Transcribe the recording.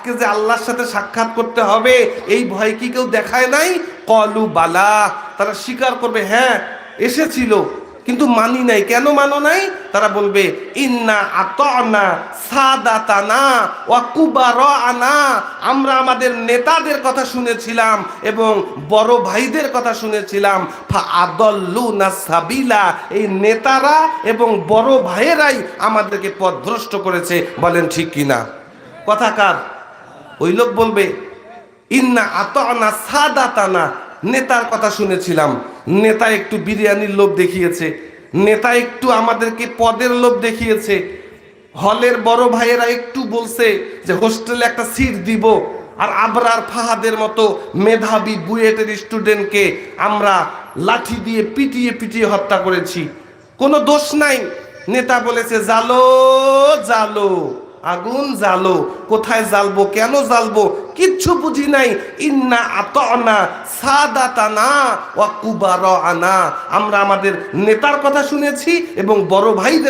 আজকে যে আল্লাহর সাথে সাক্ষাৎ করতে হবে এই ভয় কি কেউ দেখায় নাই? কলু বালা, তারা স্বীকার করবে হ্যাঁ এসেছিল, কিন্তু মানি নাই। কেন মানো নাই? তারা বলবে ইন্না আতানা সাদাতানা ওয়া কুবারানা, আমরা আমাদের নেতাদের কথা শুনেছিলাম এবং বড় ভাইদের কথা শুনেছিলাম। ফা আদাল্লুনা সাবিলা, এই নেতারা এবং বড় ভাইয়েরাই আমাদেরকে পথভ্রষ্ট করেছে। বলেন ঠিক কিনা? কথা কার? ওই লোক বলবে ইন্না আতানা সাদাতানা, নেতার কথা শুনেছিলাম, নেতা একটু বিরিয়ানির লোভ দেখিয়েছে, নেতা একটু আমাদেরকে পদের লোভ দেখিয়েছে, হলের বড় ভাইয়েরা একটু বলছে যে হোস্টেলে একটা সিট দিব, আর আবরার ফাহাদের মতো মেধাবী বুয়েটের স্টুডেন্টকে আমরা লাঠি দিয়ে পিটিয়ে পিটিয়ে হত্যা করেছি, কোনো দোষ নাই। নেতা বলেছে জালো জালো, আগুন জ্বালো। কোথায় জ্বালবো, কেন জ্বালবো, কিচ্ছু বুঝি নাই। ইন্না আতানা সাদাতানা ওয়া কুবারানা, আমরা আমাদের নেতার কথা শুনেছি এবং বড় ভাইদের